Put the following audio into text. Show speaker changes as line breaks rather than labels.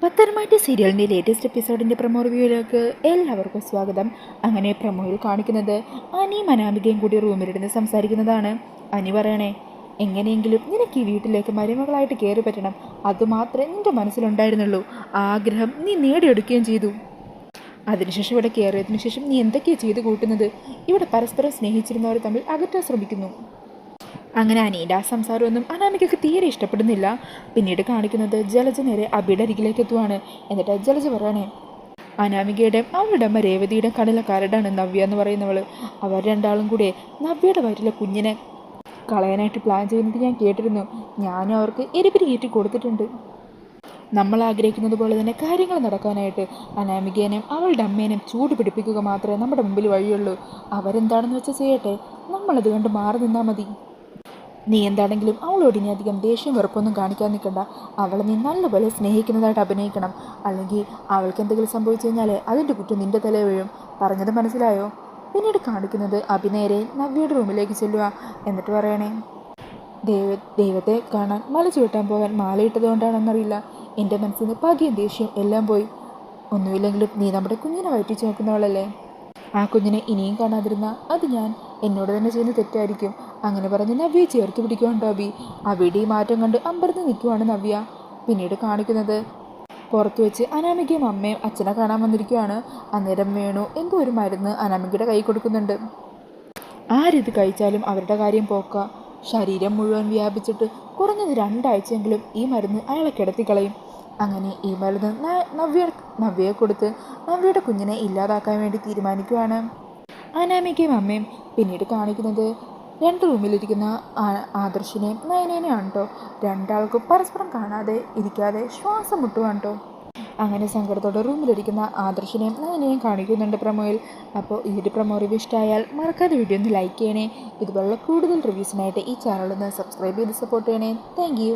പത്തനംതിട്ട സീരിയലിൻ്റെ latest എപ്പിസോഡിൻ്റെ promo റിവ്യൂയിലേക്ക് എല്ലാവർക്കും സ്വാഗതം. അങ്ങനെ പ്രൊമോയിൽ കാണിക്കുന്നത് അനിയും അനാമികയും കൂടി റൂമിലിരുന്ന് സംസാരിക്കുന്നതാണ്. അനി പറയണേ, എങ്ങനെയെങ്കിലും നിനക്ക് ഈ വീട്ടിലേക്ക് മരുമകളായിട്ട് കയറി പറ്റണം, അതുമാത്രമേ നിൻ്റെ മനസ്സിലുണ്ടായിരുന്നുള്ളൂ. ആഗ്രഹം നീ നേടിയെടുക്കുകയും ചെയ്തു. അതിനുശേഷം ഇവിടെ കയറിയതിനു ശേഷം നീ എന്തൊക്കെയാണ് ചെയ്തു കൂട്ടുന്നത്? ഇവിടെ പരസ്പരം സ്നേഹിച്ചിരുന്നവർ തമ്മിൽ അകറ്റാൻ ശ്രമിക്കുന്നു. അങ്ങനെ അനീൻ്റെ ആ സംസാരമൊന്നും അനാമികയ്ക്ക് തീരെ ഇഷ്ടപ്പെടുന്നില്ല. പിന്നീട് കാണിക്കുന്നത് ജലജ നേരെ അബിയുടെ അരികിലേക്ക് എത്തുവാണ്. എന്നിട്ട് ജലജ പറയണേ, അനാമികയുടെ അവളുടെ അമ്മ രേവതിയുടെ കടലക്കാരടാണ് നവ്യ എന്ന് പറയുന്നവൾ. അവർ രണ്ടാളും കൂടെ നവ്യയുടെ വയറ്റിലെ കുഞ്ഞിനെ കളയാനായിട്ട് പ്ലാൻ ചെയ്യുന്നത് ഞാൻ കേട്ടിരുന്നു. ഞാനും അവർക്ക് എരിപിരി കയറ്റി കൊടുത്തിട്ടുണ്ട്. നമ്മൾ ആഗ്രഹിക്കുന്നത് പോലെ തന്നെ കാര്യങ്ങൾ നടക്കാനായിട്ട് അനാമികേനെയും അവളുടെ അമ്മേനെയും ചൂട് പിടിപ്പിക്കുക മാത്രമേ നമ്മുടെ മുമ്പിൽ വഴിയുള്ളൂ. അവരെന്താണെന്ന് വെച്ചാൽ ചെയ്യട്ടെ, നമ്മളത് കണ്ട് മാറി നിന്നാൽ മതി. നീ എന്താണെങ്കിലും അവളോട് ഇനി അധികം ദേഷ്യം വെറുപ്പൊന്നും കാണിക്കാൻ നിൽക്കണ്ട. അവളെ നീ നല്ലപോലെ സ്നേഹിക്കുന്നതായിട്ട് അഭിനയിക്കണം. അല്ലെങ്കിൽ അവൾക്ക് എന്തെങ്കിലും സംഭവിച്ചു കഴിഞ്ഞാൽ അതിൻ്റെ കുറ്റം നിൻ്റെ തലേ വീഴും. പറഞ്ഞത് മനസ്സിലായോ? പിന്നീട് കാണിക്കുന്നത് അഭിനേരെ നവ്യയുടെ റൂമിലേക്ക് ചെല്ലുക. എന്നിട്ട് പറയണേ, ദൈവത്തെ കാണാൻ മല ചുവട്ടാൻ പോകാൻ മാലയിട്ടത് കൊണ്ടാണെന്നറിയില്ല, എൻ്റെ മനസ്സിൽ നിന്ന് പകയും ദേഷ്യം എല്ലാം പോയി. ഒന്നുമില്ലെങ്കിലും നീ നമ്മുടെ കുഞ്ഞിനെ വയറ്റിച്ച് നോക്കുന്നവളല്ലേ. ആ കുഞ്ഞിനെ ഇനിയും കാണാതിരുന്ന അത് ഞാൻ എന്നോട് തന്നെ ചെയ്യുന്ന തെറ്റായിരിക്കും. അങ്ങനെ പറഞ്ഞ് നവ്യയെ ചേർത്ത് പിടിക്കുവാണ് അബി. അബിയുടെ ഈ മാറ്റം കണ്ട് അമ്പരന്ന് നിൽക്കുവാണ് നവ്യ. പിന്നീട് കാണിക്കുന്നത് പുറത്തു വെച്ച് അനാമികയും അമ്മയും അച്ഛനെ കാണാൻ വന്നിരിക്കുവാണ്. അന്നേരം വേണു എന്തോ ഒരു മരുന്ന് അനാമികയുടെ കൈ കൊടുക്കുന്നുണ്ട്. ആരിത് കഴിച്ചാലും അവരുടെ കാര്യം പോക്ക. ശരീരം മുഴുവൻ വ്യാപിച്ചിട്ട് കുറഞ്ഞത് 2 ആഴ്ചയെങ്കിലും ഈ മരുന്ന് അയാളെ കിടത്തിക്കളയും. അങ്ങനെ ഈ മരുന്ന് നവ്യയെ കൊടുത്ത് നവ്യയുടെ കുഞ്ഞിനെ ഇല്ലാതാക്കാൻ വേണ്ടി തീരുമാനിക്കുവാണ് അനാമികയും അമ്മയും. പിന്നീട് കാണിക്കുന്നത് 2 റൂമിലിരിക്കുന്ന ആദർശിനെയും നയനേനെയാണ് കേട്ടോ. രണ്ടാൾക്കും പരസ്പരം കാണാതെ ഇരിക്കാതെ ശ്വാസം മുട്ടുവാണ് കേട്ടോ. അങ്ങനെ സങ്കടത്തോടെ റൂമിലിരിക്കുന്ന ആദർശിനെയും നയനേയും കാണിക്കുന്നുണ്ട് പ്രൊമോയിൽ. അപ്പോൾ ഈ ഒരു പ്രൊമോ റിവ്യൂ ഇഷ്ടമായാൽ മറക്കാതെ വീഡിയോ ഒന്ന് ലൈക്ക് ചെയ്യണേ. ഇതുപോലുള്ള കൂടുതൽ റിവ്യൂസിനായിട്ട് ഈ ചാനലൊന്ന് സബ്സ്ക്രൈബ് ചെയ്ത് സപ്പോർട്ട് ചെയ്യണേ. Thank you.